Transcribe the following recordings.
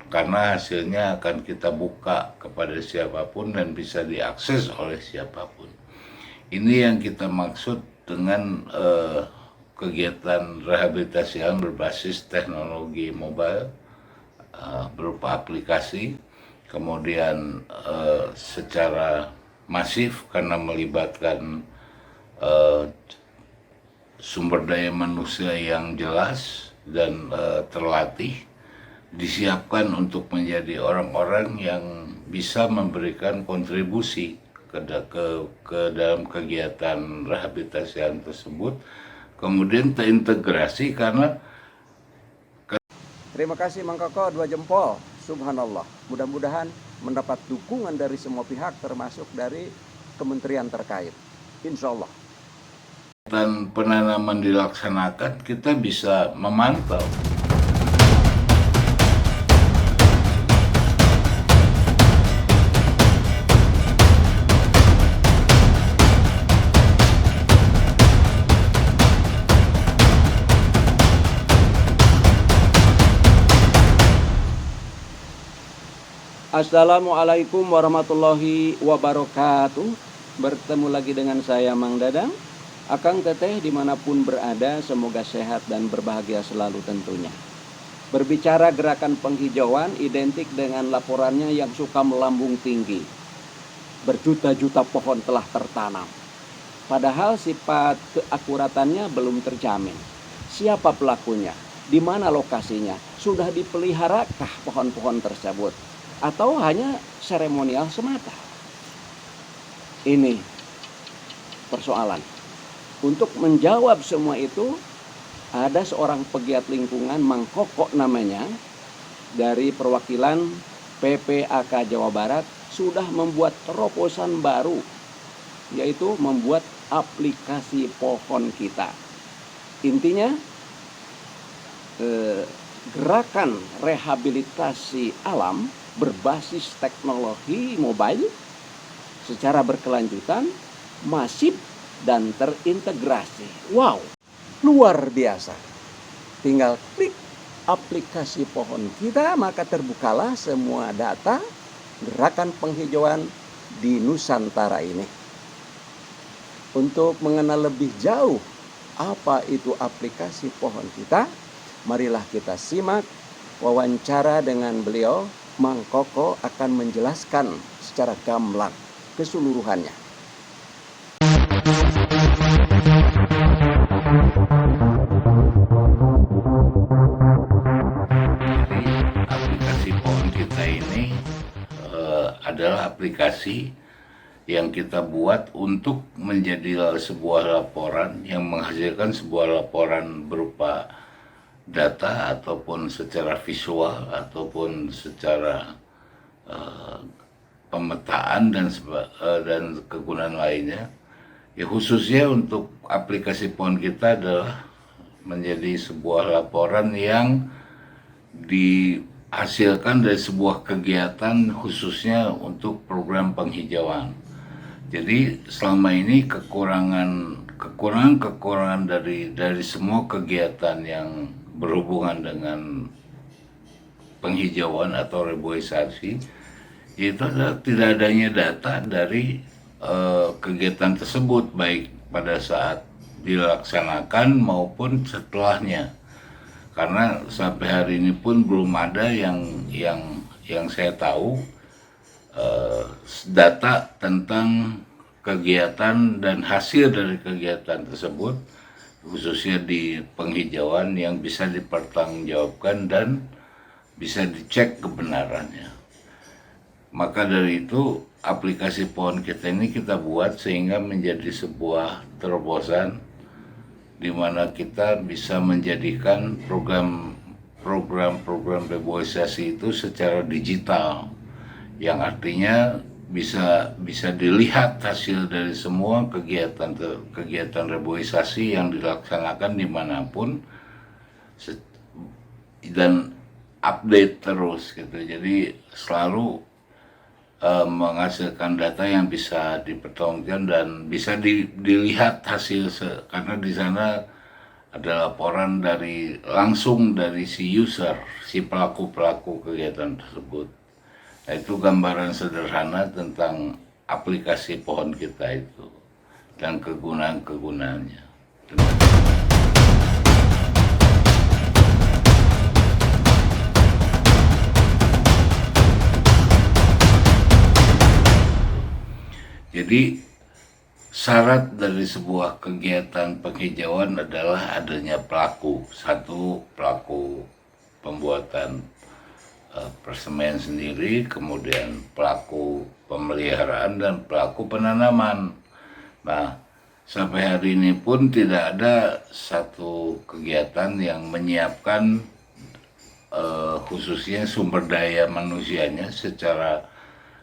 karena hasilnya akan kita buka kepada siapapun dan bisa diakses oleh siapapun. Ini yang kita maksud dengan kegiatan rehabilitasi yang berbasis teknologi mobile, berupa aplikasi, kemudian secara masif karena melibatkan sumber daya manusia yang jelas dan terlatih, disiapkan untuk menjadi orang-orang yang bisa memberikan kontribusi ke dalam kegiatan rehabilitasi tersebut, kemudian terintegrasi karena. Terima kasih Mang Koko, 2 jempol. Subhanallah. Mudah-mudahan mendapat dukungan dari semua pihak termasuk dari kementerian terkait. Insya Allah. Dan penanaman dilaksanakan, kita bisa memantau. Assalamualaikum warahmatullahi wabarakatuh. Bertemu lagi dengan saya Mang Dadang. Akang Teteh dimanapun berada, semoga sehat dan berbahagia selalu tentunya. Berbicara gerakan penghijauan identik dengan laporannya yang suka melambung tinggi. Berjuta-juta pohon telah tertanam. Padahal sifat keakuratannya belum terjamin. Siapa pelakunya? Di mana lokasinya? Sudah dipeliharakah pohon-pohon tersebut? Atau hanya seremonial semata? Ini persoalan. Untuk menjawab semua itu, ada seorang pegiat lingkungan, Mang Koko namanya, dari perwakilan PPAK Jawa Barat, sudah membuat terobosan baru, yaitu membuat aplikasi pohon kita. Intinya, gerakan rehabilitasi alam berbasis teknologi mobile secara berkelanjutan, masif, dan terintegrasi. Wow, luar biasa. Tinggal klik aplikasi pohon kita, maka terbukalah semua data gerakan penghijauan di Nusantara ini. Untuk mengenal lebih jauh apa itu aplikasi pohon kita, marilah kita simak wawancara dengan beliau. Mang Koko akan menjelaskan secara gamblang keseluruhannya. Jadi aplikasi pohon kita ini adalah aplikasi yang kita buat untuk menjadi sebuah laporan yang menghasilkan sebuah laporan berupa data ataupun secara visual ataupun secara pemetaan dan kegunaan lainnya. Ya, khususnya untuk aplikasi pohon kita adalah menjadi sebuah laporan yang dihasilkan dari sebuah kegiatan khususnya untuk program penghijauan. Jadi selama ini kekurangan dari semua kegiatan yang berhubungan dengan penghijauan atau reboisasi, itu adalah tidak adanya data dari kegiatan tersebut, baik pada saat dilaksanakan maupun setelahnya. Karena sampai hari ini pun belum ada yang saya tahu data tentang kegiatan dan hasil dari kegiatan tersebut, khususnya di penghijauan, yang bisa dipertanggungjawabkan dan bisa dicek kebenarannya. Maka dari itu aplikasi pohon kita ini kita buat sehingga menjadi sebuah terobosan di mana kita bisa menjadikan program reboisasi itu secara digital, yang artinya bisa dilihat hasil dari semua kegiatan reboisasi yang dilaksanakan dimanapun dan update terus gitu. Jadi selalu menghasilkan data yang bisa dipertanggungjawabkan dan bisa dilihat hasil karena di sana ada laporan langsung dari si user, si pelaku kegiatan tersebut. Nah, itu gambaran sederhana tentang aplikasi pohon kita itu dan kegunaan-kegunaannya. Jadi syarat dari sebuah kegiatan penghijauan adalah adanya pelaku. Satu, pelaku pembuatan persemaian sendiri, kemudian pelaku pemeliharaan dan pelaku penanaman. Nah, sampai hari ini pun tidak ada satu kegiatan yang menyiapkan khususnya sumber daya manusianya secara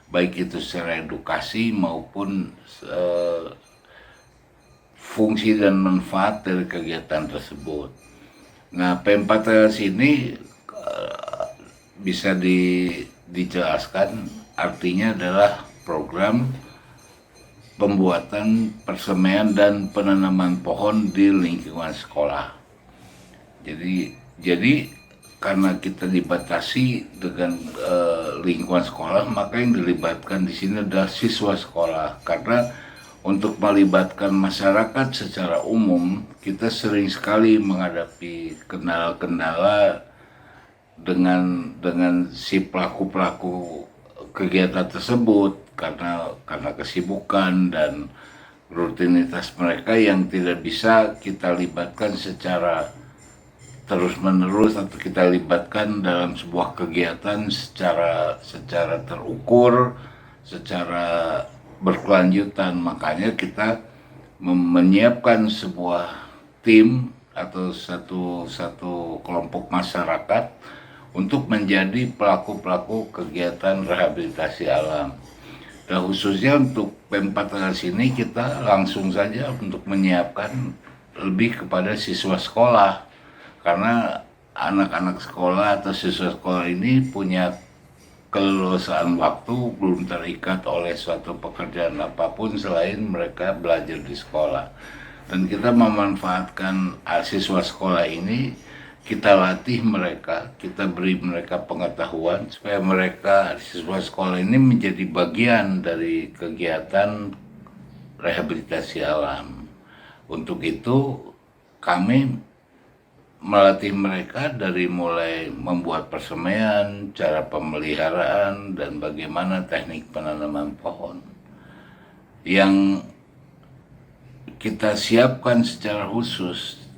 baik itu secara edukasi maupun fungsi dan manfaat dari kegiatan tersebut. Nah, P4LS ini bisa dijelaskan artinya adalah program pembuatan persemaian dan penanaman pohon di lingkungan sekolah. Jadi karena kita dibatasi dengan lingkungan sekolah, maka yang dilibatkan di sini adalah siswa sekolah. Karena untuk melibatkan masyarakat secara umum, kita sering sekali menghadapi kendala-kendala dengan si pelaku kegiatan tersebut karena kesibukan dan rutinitas mereka yang tidak bisa kita libatkan secara terus-menerus atau kita libatkan dalam sebuah kegiatan secara terukur, secara berkelanjutan. Makanya kita menyiapkan sebuah tim atau satu kelompok masyarakat untuk menjadi pelaku-pelaku kegiatan rehabilitasi alam. Dan khususnya untuk P4LS ini kita langsung saja untuk menyiapkan lebih kepada siswa sekolah. Karena anak-anak sekolah atau siswa sekolah ini punya kelulusan waktu, belum terikat oleh suatu pekerjaan apapun selain mereka belajar di sekolah. Dan kita memanfaatkan siswa sekolah ini, kita latih mereka, kita beri mereka pengetahuan supaya mereka siswa sekolah ini menjadi bagian dari kegiatan rehabilitasi alam. Untuk itu kami melatih mereka dari mulai membuat persemaian, cara pemeliharaan, dan bagaimana teknik penanaman pohon. Yang kita siapkan secara khusus,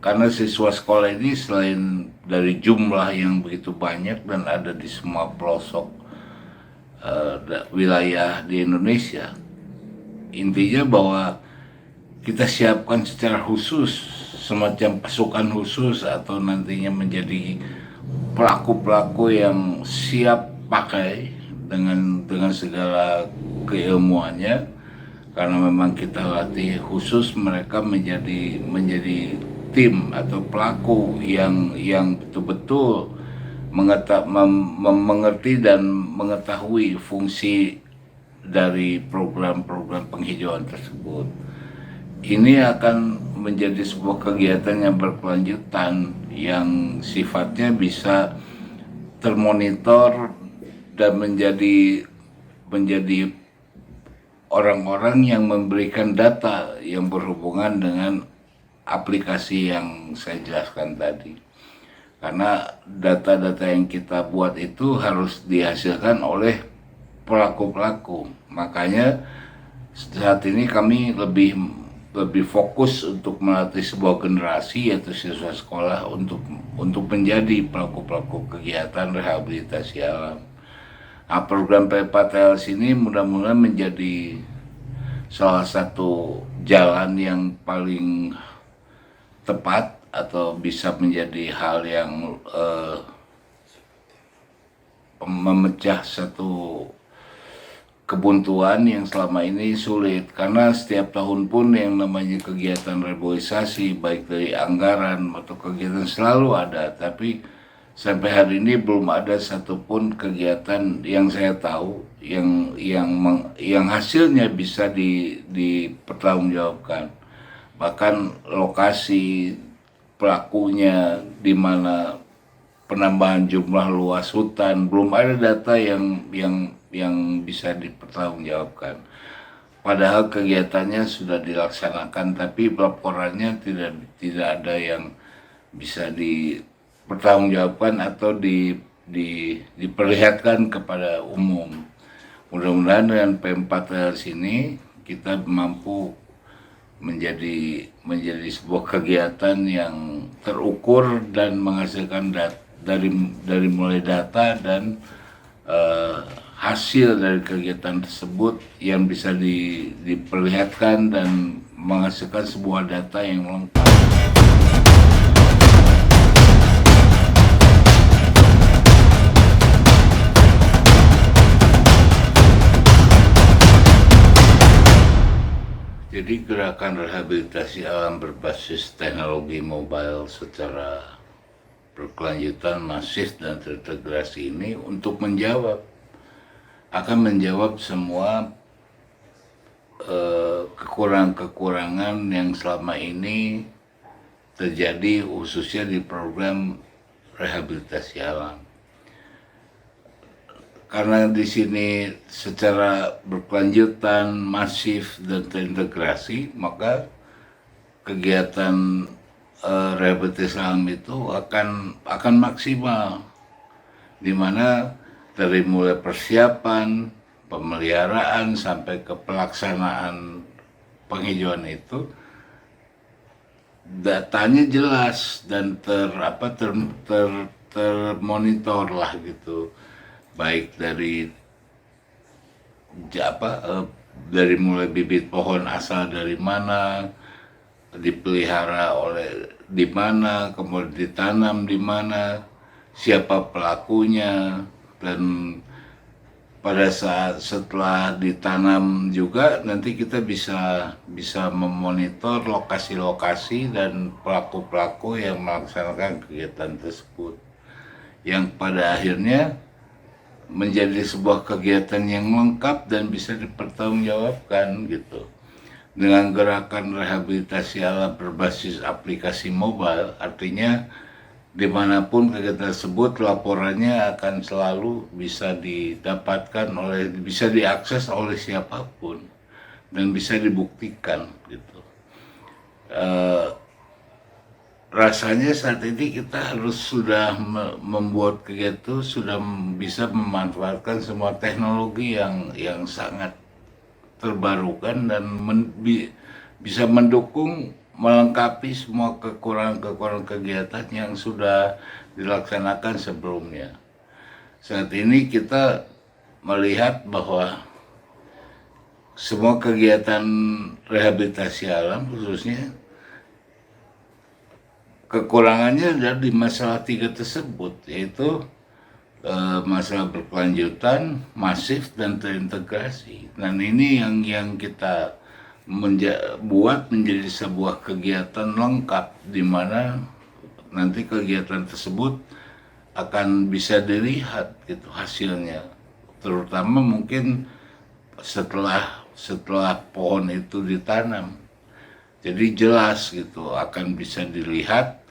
karena siswa sekolah ini selain dari jumlah yang begitu banyak dan ada di semua pelosok wilayah di Indonesia, intinya bahwa kita siapkan secara khusus semacam pasukan khusus atau nantinya menjadi pelaku-pelaku yang siap pakai dengan segala keilmuannya, karena memang kita latih khusus mereka menjadi tim atau pelaku yang betul-betul mengerti dan mengetahui fungsi dari program-program penghijauan tersebut. Ini akan menjadi sebuah kegiatan yang berkelanjutan yang sifatnya bisa termonitor dan menjadi orang-orang yang memberikan data yang berhubungan dengan aplikasi yang saya jelaskan tadi. Karena data-data yang kita buat itu harus dihasilkan oleh pelaku-pelaku. Makanya saat ini kami lebih fokus untuk melatih sebuah generasi yaitu siswa sekolah untuk menjadi pelaku-pelaku kegiatan rehabilitasi alam. Nah, program P4LS ini mudah-mudahan menjadi salah satu jalan yang paling tepat atau bisa menjadi hal yang memecah satu kebuntuan yang selama ini sulit, karena setiap tahun pun yang namanya kegiatan reboisasi baik dari anggaran atau kegiatan selalu ada, tapi sampai hari ini belum ada satupun kegiatan yang saya tahu yang hasilnya bisa dipertanggungjawabkan. bahkan lokasi pelakunya, di mana penambahan jumlah luas hutan, belum ada data yang bisa dipertanggungjawabkan. Padahal kegiatannya sudah dilaksanakan, tapi laporannya tidak ada yang bisa dipertanggungjawabkan atau diperlihatkan kepada umum. Mudah-mudahan dengan P4R sini kita mampu menjadi sebuah kegiatan yang terukur dan menghasilkan dari mulai data dan hasil dari kegiatan tersebut yang bisa diperlihatkan dan menghasilkan sebuah data yang lengkap. Jadi gerakan rehabilitasi alam berbasis teknologi mobile secara berkelanjutan, masif dan terintegrasi ini akan menjawab semua kekurangan-kekurangan yang selama ini terjadi khususnya di program rehabilitasi alam. Karena di sini secara berkelanjutan, masif dan terintegrasi, maka kegiatan rehabilitasi alam itu akan maksimal, di mana dari mulai persiapan, pemeliharaan sampai ke pelaksanaan penghijauan itu datanya jelas dan termonitor lah gitu, baik dari mulai bibit pohon asal dari mana, dipelihara di mana, kemudian ditanam di mana, siapa pelakunya, dan pada saat setelah ditanam juga nanti kita bisa memonitor lokasi-lokasi dan pelaku-pelaku yang melaksanakan kegiatan tersebut, yang pada akhirnya menjadi sebuah kegiatan yang lengkap dan bisa dipertanggungjawabkan gitu. Dengan gerakan rehabilitasi alam berbasis aplikasi mobile, artinya dimanapun kegiatan tersebut laporannya akan selalu bisa bisa diakses oleh siapapun dan bisa dibuktikan gitu. Rasanya saat ini kita sudah membuat kegiatan, sudah bisa memanfaatkan semua teknologi yang sangat terbarukan dan bisa mendukung, melengkapi semua kekurangan kegiatan yang sudah dilaksanakan sebelumnya. Saat ini kita melihat bahwa semua kegiatan rehabilitasi alam khususnya kekurangannya ada di masalah 3 tersebut, yaitu masalah berkelanjutan, masif dan terintegrasi. Dan ini yang kita buat menjadi sebuah kegiatan lengkap, di mana nanti kegiatan tersebut akan bisa dilihat gitu hasilnya, terutama mungkin setelah pohon itu ditanam. Jadi jelas gitu, akan bisa dilihat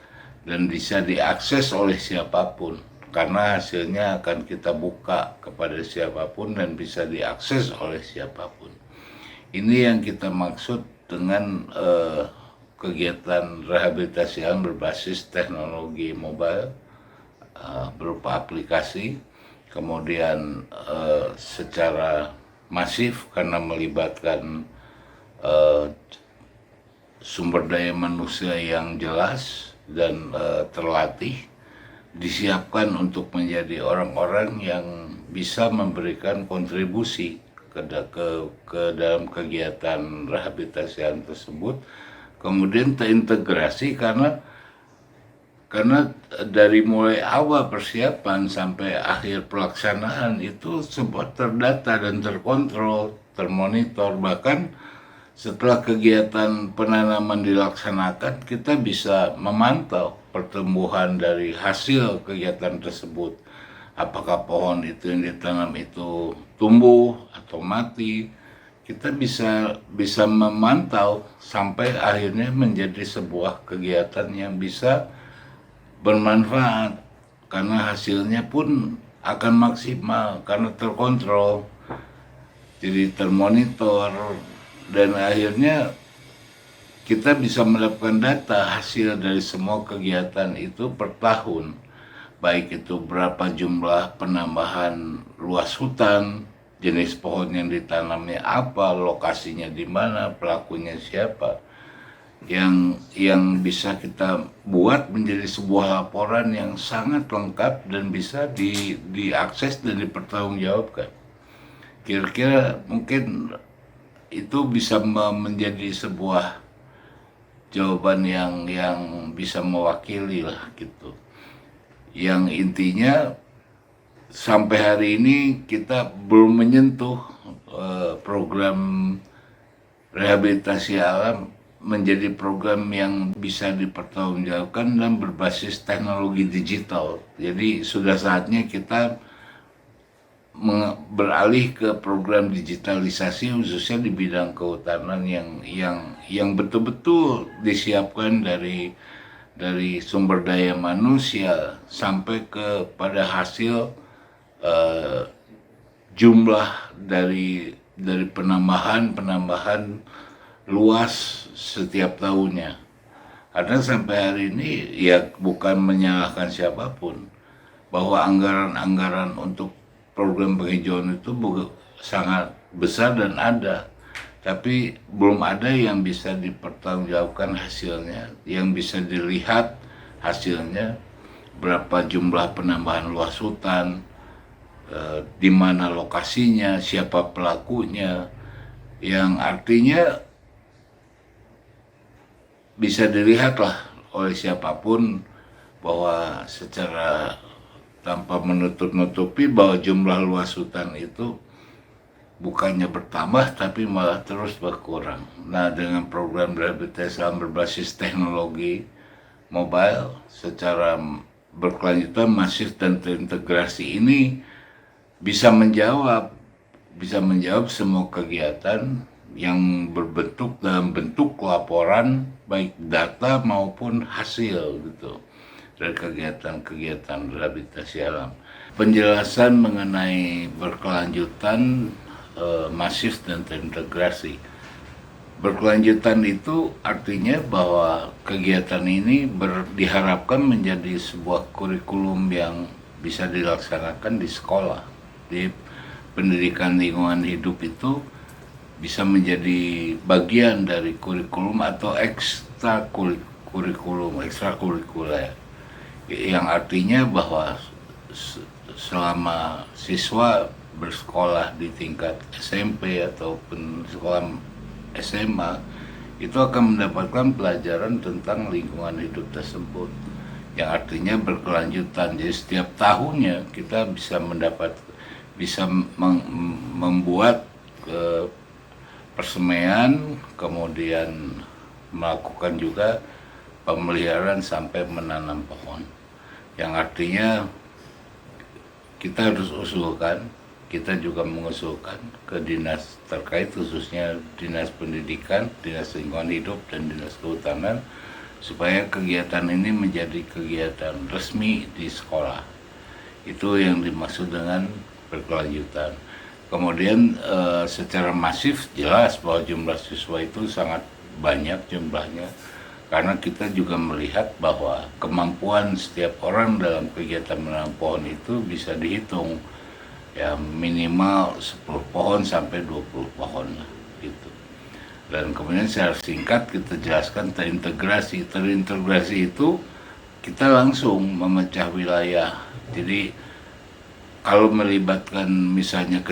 dan bisa diakses oleh siapapun, karena hasilnya akan kita buka kepada siapapun dan bisa diakses oleh siapapun. Ini yang kita maksud dengan kegiatan rehabilitasi alam berbasis teknologi mobile, berupa aplikasi, kemudian secara masif karena melibatkan sumber daya manusia yang jelas dan terlatih, disiapkan untuk menjadi orang-orang yang bisa memberikan kontribusi ke dalam kegiatan rehabilitasi tersebut, kemudian terintegrasi karena dari mulai awal persiapan sampai akhir pelaksanaan itu semua terdata dan terkontrol, termonitor. Bahkan setelah kegiatan penanaman dilaksanakan, kita bisa memantau pertumbuhan dari hasil kegiatan tersebut. Apakah pohon itu yang ditanam itu tumbuh atau mati, kita bisa memantau sampai akhirnya menjadi sebuah kegiatan yang bisa bermanfaat, karena hasilnya pun akan maksimal karena terkontrol, jadi termonitor, dan akhirnya kita bisa mendapatkan data hasil dari semua kegiatan itu per tahun, baik itu berapa jumlah penambahan luas hutan, jenis pohon yang ditanamnya apa, lokasinya di mana, pelakunya siapa, yang bisa kita buat menjadi sebuah laporan yang sangat lengkap dan bisa diakses dan dipertanggungjawabkan. Kira-kira mungkin itu bisa menjadi sebuah jawaban yang bisa mewakili lah gitu. Yang intinya sampai hari ini kita belum menyentuh program rehabilitasi alam menjadi program yang bisa dipertanggungjawabkan dan berbasis teknologi digital. Jadi sudah saatnya kita beralih ke program digitalisasi khususnya di bidang kehutanan yang betul-betul disiapkan dari sumber daya manusia sampai kepada hasil jumlah dari penambahan luas setiap tahunnya. Karena sampai hari ini ya bukan menyalahkan siapapun, bahwa anggaran-anggaran untuk program penghijauan itu sangat besar dan ada, tapi belum ada yang bisa dipertanggungjawabkan hasilnya, yang bisa dilihat hasilnya, berapa jumlah penambahan luas hutan, di mana lokasinya, siapa pelakunya, yang artinya bisa dilihatlah oleh siapapun bahwa secara tanpa menutup-nutupi bahwa jumlah luas hutan itu bukannya bertambah tapi malah terus berkurang. Nah, dengan program rehabilitasi alam berbasis teknologi mobile secara berkelanjutan, masif dan terintegrasi ini bisa menjawab semua kegiatan yang berbentuk dalam bentuk laporan, baik data maupun hasil gitu dari kegiatan-kegiatan rehabilitasi alam. Penjelasan mengenai berkelanjutan, masif dan terintegrasi. Berkelanjutan itu artinya bahwa kegiatan ini diharapkan menjadi sebuah kurikulum yang bisa dilaksanakan di sekolah. Di pendidikan lingkungan hidup itu bisa menjadi bagian dari kurikulum atau ekstrakurikuler, yang artinya bahwa selama siswa bersekolah di tingkat SMP ataupun sekolah SMA itu akan mendapatkan pelajaran tentang lingkungan hidup tersebut, yang artinya berkelanjutan. Jadi setiap tahunnya kita bisa membuat persemaian, kemudian melakukan juga pemeliharaan sampai menanam pohon, yang artinya kita harus usulkan, kita juga mengusulkan ke dinas terkait, khususnya dinas pendidikan, dinas lingkungan hidup, dan dinas kehutanan, supaya kegiatan ini menjadi kegiatan resmi di sekolah. Itu yang dimaksud dengan berkelanjutan. Kemudian secara masif jelas bahwa jumlah siswa itu sangat banyak jumlahnya, karena kita juga melihat bahwa kemampuan setiap orang dalam kegiatan menanam pohon itu bisa dihitung, ya minimal 10 pohon sampai 20 pohon lah gitu. Dan kemudian secara singkat kita jelaskan terintegrasi itu kita langsung memecah wilayah. Jadi kalau melibatkan misalnya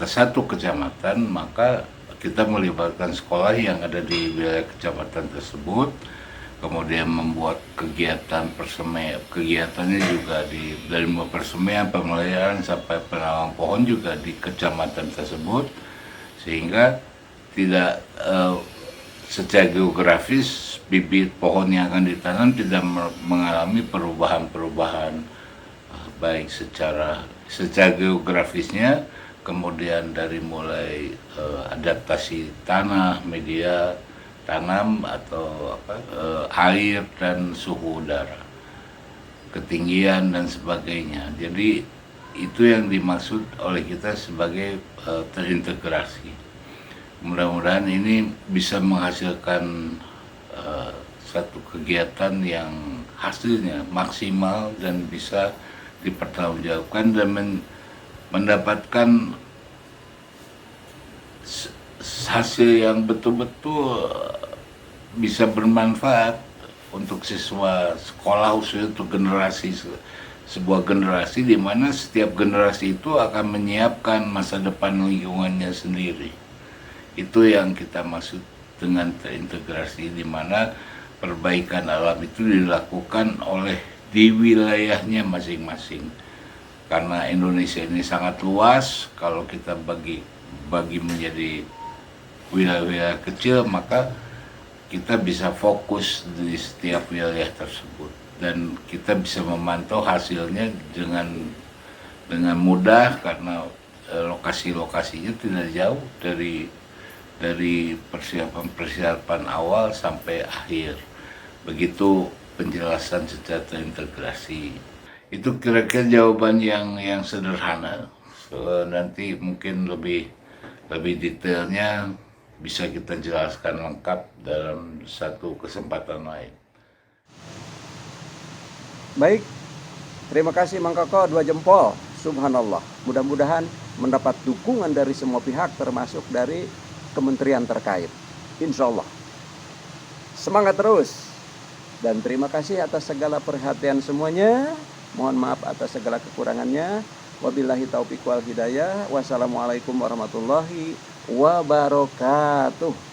satu kecamatan, maka kita melibatkan sekolah yang ada di wilayah kecamatan tersebut, kemudian membuat kegiatannya juga dari persemaian, pemeliharaan sampai penanaman pohon juga di kecamatan tersebut, sehingga tidak secara geografis bibit pohon yang akan ditanam tidak mengalami perubahan-perubahan, baik secara geografisnya, kemudian dari mulai adaptasi tanah, media tanam atau air dan suhu udara, ketinggian dan sebagainya. Jadi itu yang dimaksud oleh kita sebagai terintegrasi. Mudah-mudahan ini bisa menghasilkan satu kegiatan yang hasilnya maksimal dan bisa dipertanggungjawabkan dan mendapatkan hasil yang betul-betul bisa bermanfaat untuk siswa sekolah, khususnya untuk generasi, sebuah generasi di mana setiap generasi itu akan menyiapkan masa depan lingkungannya sendiri. Itu yang kita maksud dengan terintegrasi, di mana perbaikan alam itu dilakukan oleh di wilayahnya masing-masing. Karena Indonesia ini sangat luas, kalau kita bagi menjadi wilayah-wilayah kecil, maka kita bisa fokus di setiap wilayah tersebut dan kita bisa memantau hasilnya dengan mudah karena lokasi-lokasinya tidak jauh dari persiapan awal sampai akhir. Begitu penjelasan secara terintegrasi. Itu kira-kira jawaban yang sederhana. Nanti mungkin lebih detailnya bisa kita jelaskan lengkap dalam satu kesempatan lain. Baik, terima kasih Mang Koko, 2 jempol. Subhanallah. Mudah-mudahan mendapat dukungan dari semua pihak termasuk dari kementerian terkait. Insya Allah. Semangat terus. Dan terima kasih atas segala perhatian semuanya. Mohon maaf atas segala kekurangannya. Wabillahi taufiq wal hidayah. Wassalamualaikum warahmatullahi wabarakatuh.